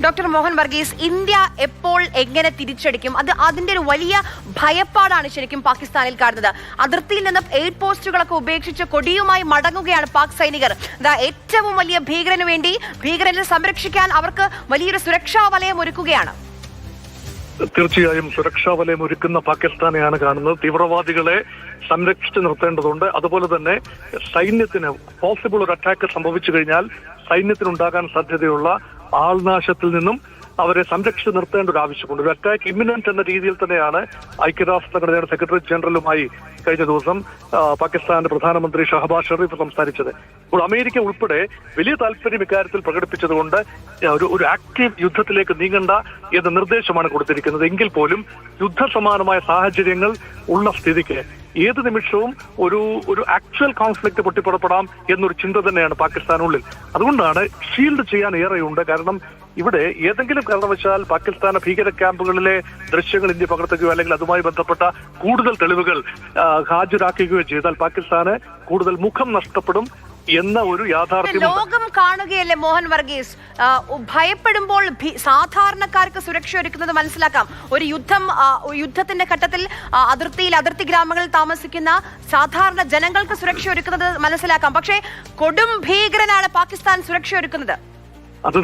Doctor Mohan Varghese, India എപ്പോൾ എങ്ങനെ തിരിച്ചടിക്കും? അതിന്റെ ഒരു വലിയ ഭയപ്പാടാണ് ശരിക്കും പാകിസ്ഥാനിൽ കാണുന്നത്. അതിർത്തിയിൽ നിന്ന് എയ്ഡ് പോസ്റ്റുകളൊക്കെ ഉപേക്ഷിച്ച് കൊടിയുമായി മടങ്ങുകയാണ് പാക് സൈനികർ. ഏറ്റവും വലിയ ഭീകരന് വേണ്ടി ഭീകരനെ സംരക്ഷിക്കാൻ അവർക്ക് വലിയൊരു സുരക്ഷാ വലയം ഒരുക്കുകയാണ്. തീർച്ചയായും സുരക്ഷാ വലയം ഒരുക്കുന്ന പാകിസ്ഥാനെയാണ് കാണുന്നത്. തീവ്രവാദികളെ സംരക്ഷിച്ചു നിർത്തേണ്ടതുണ്ട്. അതുപോലെ തന്നെ സൈന്യത്തിന് പോസിബിൾ ഒരു അറ്റാക്ക് സംഭവിച്ചു കഴിഞ്ഞാൽ സൈന്യത്തിനുണ്ടാകാൻ സാധ്യതയുള്ള ആൾനാശത്തിൽ നിന്നും അവരെ സംരക്ഷിച്ചു നിർത്തേണ്ട ഒരു ആവശ്യമുണ്ട്. ഒരു അറ്റാക്ക് ഇമ്മിനന്റ് എന്ന രീതിയിൽ തന്നെയാണ് ഐക്യരാഷ്ട്ര സംഘടനയുടെ സെക്രട്ടറി ജനറലുമായി കഴിഞ്ഞ ദിവസം പാകിസ്ഥാന്റെ പ്രധാനമന്ത്രി ഷഹബാസ് ഷെറീഫ് സംസാരിച്ചത്. ഇപ്പോൾ അമേരിക്ക ഉൾപ്പെടെ വലിയ താല്പര്യം ഇക്കാര്യത്തിൽ പ്രകടിപ്പിച്ചതുകൊണ്ട് ഒരു ആക്റ്റീവ് യുദ്ധത്തിലേക്ക് നീങ്ങണ്ട എന്ന നിർദ്ദേശമാണ് കൊടുത്തിരിക്കുന്നത്. എങ്കിൽ പോലും യുദ്ധസമാനമായ സാഹചര്യങ്ങൾ ഉള്ള സ്ഥിതിക്ക് ഏത് നിമിഷവും ഒരു ആക്ച്വൽ കോൺഫ്ലിക്റ്റ് പൊട്ടിപ്പുറപ്പെടാം എന്നൊരു ചിന്ത തന്നെയാണ് പാകിസ്ഥാനുള്ളിൽ. അതുകൊണ്ടാണ് ഷീൽഡ് ചെയ്യാൻ ഏറെയുണ്ട്. കാരണം ഇവിടെ ഏതെങ്കിലും കാരണവശാൽ പാകിസ്ഥാൻ ഭീകര ക്യാമ്പുകളിലെ ദൃശ്യങ്ങൾ ഇന്ത്യ പകർത്തുകയോ അല്ലെങ്കിൽ അതുമായി ബന്ധപ്പെട്ട കൂടുതൽ തെളിവുകൾ ഹാജരാക്കുകയോ ചെയ്താൽ പാകിസ്ഥാന് കൂടുതൽ മുഖം നഷ്ടപ്പെടും എന്ന ഒരു യാഥാർത്ഥ്യം ലോകം കാണുകയല്ലേ മോഹൻ വർഗീസ്. ഭയപ്പെടുമ്പോൾ സാധാരണക്കാർക്ക് സുരക്ഷ ഒരുക്കുന്നത് മനസ്സിലാക്കാം. ഒരു യുദ്ധത്തിന്റെ ഘട്ടത്തിൽ അതിർത്തി ഗ്രാമങ്ങളിൽ താമസിക്കുന്ന സാധാരണ ജനങ്ങൾക്ക് സുരക്ഷ ഒരുക്കുന്നത് മനസ്സിലാക്കാം. പക്ഷേ കൊടും ഭീകരനാണ് പാകിസ്ഥാൻ സുരക്ഷ ഒരുക്കുന്നത്. അത്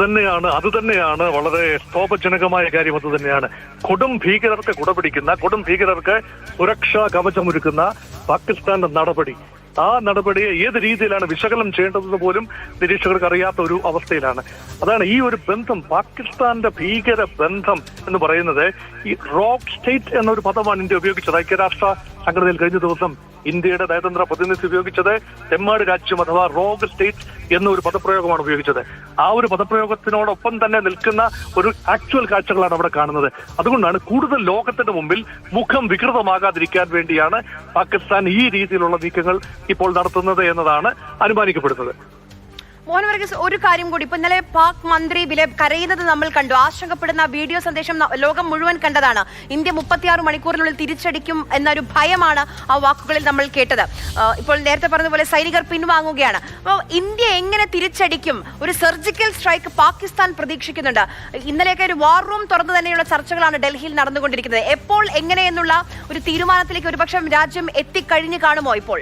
തന്നെയാണ് വളരെ സ്തോഭജനകമായ കാര്യം. അത് തന്നെയാണ് കൊടും ഭീകരർക്ക് കുടപിടിക്കുന്ന, കൊടും ഭീകരർക്ക് സുരക്ഷാ കവചമൊരുക്കുന്ന പാകിസ്ഥാന്റെ നടപടി. ആ നടപടിയെ ഏത് രീതിയിലാണ് വിശകലനം ചെയ്യേണ്ടതെന്ന് പോലും നിരീക്ഷകർക്ക് അറിയാത്ത ഒരു അവസ്ഥയിലാണ്. അതാണ് ഈ ഒരു ബന്ധം, പാകിസ്ഥാന്റെ ഭീകര ബന്ധം എന്ന് പറയുന്നത്. ഈ റോക്ക് സ്റ്റേറ്റ് എന്നൊരു പദമാണ് ഇന്ത്യ ഉപയോഗിച്ചത്. ഐക്യരാഷ്ട്ര സംഘടനയിൽ കഴിഞ്ഞ ദിവസം ഇന്ത്യയുടെ നയതന്ത്ര പ്രതിനിധി ഉപയോഗിച്ചത് തെമ്മാട് രാജ്യം അഥവാ റോഗ് സ്റ്റേറ്റ് എന്നൊരു പദപ്രയോഗമാണ് ഉപയോഗിച്ചത്. ആ ഒരു പദപ്രയോഗത്തിനോടൊപ്പം തന്നെ നിൽക്കുന്ന ഒരു ആക്ച്വൽ കാഴ്ചകളാണ് അവിടെ കാണുന്നത്. അതുകൊണ്ടാണ് കൂടുതൽ ലോകത്തിന്റെ മുമ്പിൽ മുഖം വികൃതമാകാതിരിക്കാൻ വേണ്ടിയാണ് പാകിസ്ഥാൻ ഈ രീതിയിലുള്ള നീക്കങ്ങൾ ഇപ്പോൾ നടത്തുന്നത് എന്നതാണ് അനുമാനിക്കപ്പെടുന്നത്. മോഹൻ വർഗീസ്, ഒരു കാര്യം കൂടി. ഇപ്പൊ ഇന്നലെ പാക് മന്ത്രി കരയുന്നത് നമ്മൾ കണ്ടു. ആശങ്കപ്പെടുന്ന വീഡിയോ സന്ദേശം ലോകം മുഴുവൻ കണ്ടതാണ്. ഇന്ത്യ 36 മണിക്കൂറിനുള്ളിൽ തിരിച്ചടിക്കും എന്നൊരു ഭയമാണ് ആ വാക്കുകളിൽ നമ്മൾ കേട്ടത്. ഇപ്പോൾ നേരത്തെ പറഞ്ഞതുപോലെ സൈനികർ പിൻവാങ്ങുകയാണ്. അപ്പോൾ ഇന്ത്യ എങ്ങനെ തിരിച്ചടിക്കും? ഒരു സർജിക്കൽ സ്ട്രൈക്ക് പാകിസ്ഥാൻ പ്രതീക്ഷിക്കുന്നുണ്ട്. ഇന്നലെയൊക്കെ ഒരു വാർ റൂം തുറന്നു തന്നെയുള്ള ചർച്ചകളാണ് ഡൽഹിയിൽ നടന്നുകൊണ്ടിരിക്കുന്നത്. എപ്പോൾ എങ്ങനെയെന്നുള്ള ഒരു തീരുമാനത്തിലേക്ക് ഒരുപക്ഷം രാജ്യം എത്തിക്കഴിഞ്ഞു കാണുമോ? ഇപ്പോൾ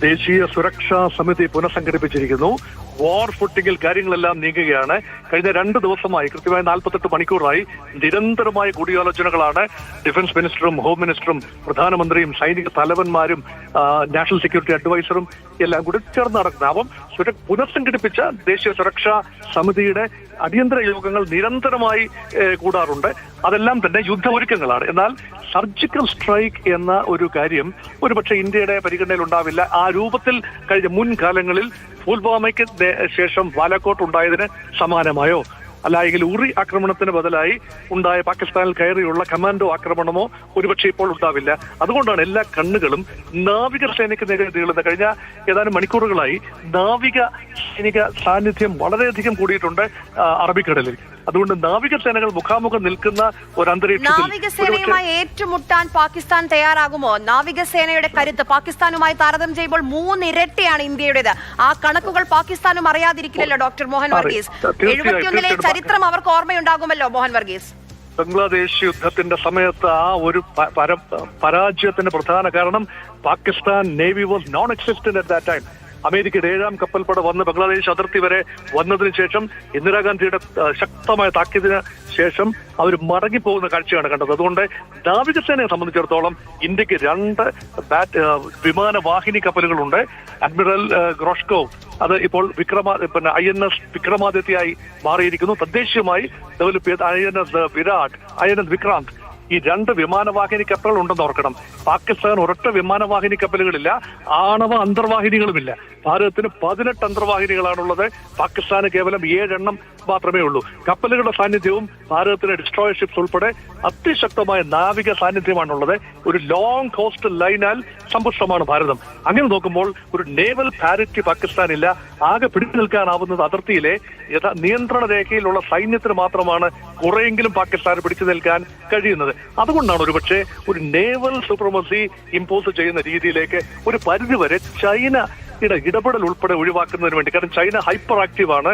ദേശീയ സുരക്ഷാ സമിതി പുനഃസംഘടിപ്പിച്ചിരിക്കുന്നു. വാർ ഫുട്ടിങ്ങിൽ കാര്യങ്ങളെല്ലാം നീങ്ങുകയാണ്. കഴിഞ്ഞ 2 ദിവസമായി, കൃത്യമായി 48 മണിക്കൂറായി നിരന്തരമായ കൂടിയാലോചനകളാണ് ഡിഫൻസ് മിനിസ്റ്ററും ഹോം മിനിസ്റ്ററും പ്രധാനമന്ത്രിയും സൈനിക തലവന്മാരും നാഷണൽ സെക്യൂരിറ്റി അഡ്വൈസറും എല്ലാം കൂടി ചേർന്ന് നടക്കുന്നത്. അപ്പം പുനഃസംഘടിപ്പിച്ച ദേശീയ സുരക്ഷാ സമിതിയുടെ അടിയന്തര യോഗങ്ങൾ നിരന്തരമായി കൂടാറുണ്ട്. അതെല്ലാം തന്നെ യുദ്ധ ഒരുക്കങ്ങളാണ്. എന്നാൽ സർജിക്കൽ സ്ട്രൈക്ക് എന്ന ഒരു കാര്യം ഒരുപക്ഷെ ഇന്ത്യയുടെ പരിഗണനയിൽ ഉണ്ടാവില്ല. ആ രൂപത്തിൽ കഴിഞ്ഞ മുൻകാലങ്ങളിൽ പുൽവാമയ്ക്ക് ശേഷം ബാലാക്കോട്ട് ഉണ്ടായതിന് സമാനമായോ അല്ലെങ്കിൽ ഉറി ആക്രമണത്തിന് ബദലായി ഉണ്ടായ പാകിസ്ഥാനിൽ കയറിയുള്ള കമാൻഡോ ആക്രമണമോ ഒരുപക്ഷെ ഇപ്പോൾ ഉണ്ടാവില്ല. അതുകൊണ്ടാണ് എല്ലാ കണ്ണുകളും നാവികസേനയ്ക്ക് നേരെ നീളുന്നത്. കഴിഞ്ഞ ഏതാനും മണിക്കൂറുകളായി നാവിക സൈനിക സാന്നിധ്യം വളരെയധികം കൂടിയിട്ടുണ്ട് അറബിക്കടലിൽ. അതുകൊണ്ട് നാവികസേനകൾ മുഖാമുഖം നിൽക്കുന്ന ഒരു അന്തരീക്ഷത്തിൽ നാവികസേനയുമായി ഏറ്റുമുട്ടാൻ പാകിസ്ഥാൻ തയ്യാറാകുമോ? നാവികസേനയുടെ കരുത്ത് പാകിസ്ഥാനുമായി താരതമ്യം ചെയ്യുമ്പോൾ 3 ഇരട്ടിയാണ് ഇന്ത്യയുടേത്. ആ കണക്കുകൾ പാകിസ്ഥാനും അറിയാതിരിക്കില്ലല്ലോ ഡോക്ടർ മോഹൻ വർഗീസ്. 71-ലെ ചരിത്രം അവർക്ക് ഓർമ്മയുണ്ടാകുമല്ലോ മോഹൻ വർഗീസ്. ബംഗ്ലാദേശ് യുദ്ധത്തിന്റെ സമയത്ത് ആ ഒരു പരാജയത്തിന്റെ പ്രധാന കാരണം Pakistan navy was known existent at that time. അമേരിക്കയുടെ 7ാം കപ്പൽപ്പട വന്ന് ബംഗ്ലാദേശ് അതിർത്തി വരെ വന്നതിന് ശേഷം ഇന്ദിരാഗാന്ധിയുടെ ശക്തമായ താക്കീതിന് ശേഷം അവർ മടങ്ങിപ്പോകുന്ന കാഴ്ചയാണ് കണ്ടത്. അതുകൊണ്ട് നാവികസേനയെ സംബന്ധിച്ചിടത്തോളം ഇന്ത്യക്ക് 2 വിമാനവാഹിനി കപ്പലുകളുണ്ട്. അഡ്മിറൽ ഗ്രോഷ്കോവ് അത് ഇപ്പോൾ INS വിക്രമാദിത്യയായി മാറിയിരിക്കുന്നു. തദ്ദേശീയമായി ഡെവലപ്പ് ചെയ്ത INS വിരാട്, INS വിക്രാന്ത്, ഈ 2 വിമാനവാഹിനി കപ്പലുകൾ ഉണ്ടെന്ന് ഓർക്കണം. പാകിസ്ഥാൻ ഒരൊറ്റ വിമാനവാഹിനി കപ്പലുകളില്ല, ആണവ അന്തർവാഹിനികളുമില്ല. ഭാരതത്തിന് 18 അന്തർവാഹിനികളാണുള്ളത്. പാകിസ്ഥാന് കേവലം 7 എണ്ണം മാത്രമേ ഉള്ളൂ. കപ്പലുകളുടെ സാന്നിധ്യവും ഭാരതത്തിന് ഡിസ്ട്രോയർ ഷിപ്സ് ഉൾപ്പെടെ അതിശക്തമായ നാവിക സാന്നിധ്യമാണുള്ളത്. ഒരു ലോങ് കോസ്റ്റൽ ലൈനാൽ സമ്പുഷ്ടമാണ് ഭാരതം. അങ്ങനെ നോക്കുമ്പോൾ ഒരു നേവൽ പാരിറ്റി പാകിസ്ഥാനില്ല. ആകെ പിടിച്ചു നിൽക്കാനാവുന്നത് അതിർത്തിയിലെ നിയന്ത്രണ രേഖയിലുള്ള സൈന്യത്തിന് മാത്രമാണ് കുറെയെങ്കിലും പാകിസ്ഥാന് പിടിച്ചു നിൽക്കാൻ കഴിയുന്നത്. അതുകൊണ്ടാണ് ഒരുപക്ഷെ ഒരു നേവൽ സുപ്രമസി ഇമ്പോസ് ചെയ്യുന്ന രീതിയിലേക്ക് ഒരു പരിധിവരെ ചൈന പാകിസ്ഥാന്റെ ഇടപെടൽ ഉൾപ്പെടെ ഒഴിവാക്കുന്നതിന് വേണ്ടി. കാരണം ചൈന ഹൈപ്പർ ആക്റ്റീവാണ്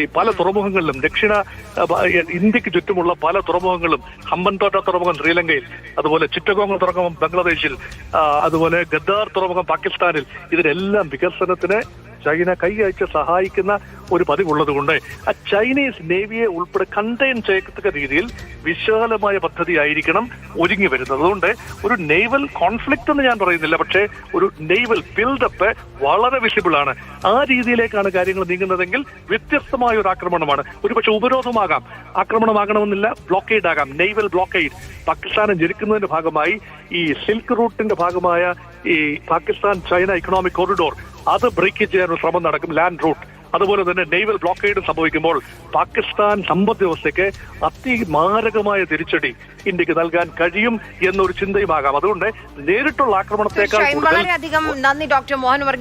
ഈ പല തുറമുഖങ്ങളിലും, ഇന്ത്യക്ക് ചുറ്റുമുള്ള പല തുറമുഖങ്ങളും, ഹമ്പൻതോട്ട തുറമുഖം ശ്രീലങ്കയിൽ, അതുപോലെ ചിറ്റഗോങ് തുറമുഖം ബംഗ്ലാദേശിൽ, അതുപോലെ ഗദ്ദാർ തുറമുഖം പാകിസ്ഥാനിൽ, ഇതിനെല്ലാം വികസനത്തിന് ചൈന കൈയയച്ച് സഹായിക്കുന്ന ഒരു പതിവുള്ളത് കൊണ്ട് ആ ചൈനീസ് നേവിയെ ഉൾപ്പെടെ കണ്ടെയ്ൻ ചെയ്യത്തക്ക രീതിയിൽ വിശാലമായ പദ്ധതി ആയിരിക്കണം ഒരുങ്ങി വരുന്നത്. അതുകൊണ്ട് ഒരു നേവൽ കോൺഫ്ലിക്റ്റ് എന്ന് ഞാൻ പറയുന്നില്ല, പക്ഷേ ഒരു നേവൽ ബിൽഡപ്പ് വളരെ വിസിബിൾ ആണ്. ആ രീതിയിലേക്കാണ് കാര്യങ്ങൾ നീങ്ങുന്നതെങ്കിൽ വ്യത്യസ്തമായ ഒരു ആക്രമണമാണ്. ഒരുപക്ഷെ ഉപരോധമാകാം, ആക്രമണമാകണമെന്നില്ല, ബ്ലോക്കേഡ് ആകാം, നേവൽ ബ്ലോക്കേഡ്. പാകിസ്ഥാനെ ഞെരുക്കുന്നതിന്റെ ഭാഗമായി ഈ സിൽക്ക് റൂട്ടിന്റെ ഭാഗമായ ഈ പാകിസ്ഥാൻ ചൈന ഇക്കണോമിക് കോറിഡോർ അത് ബ്രേക്ക് ചെയ്യാനുള്ള ശ്രമം നടക്കും, ലാൻഡ് റൂട്ട്. അതുപോലെ തന്നെ നേവൽ ബ്ലോക്കേഡ് സംഭവിക്കുമ്പോൾ പാകിസ്ഥാൻ സമ്പദ് വ്യവസ്ഥയ്ക്ക് അതിമാരകമായ തിരിച്ചടി ഇന്ത്യക്ക് നൽകാൻ കഴിയും എന്നൊരു ചിന്തയുമാകാം. അതുകൊണ്ട് നേരിട്ടുള്ള ആക്രമണത്തെക്കാൾ വളരെയധികം നന്ദി ഡോക്ടർ മോഹൻ വർഗീസ്.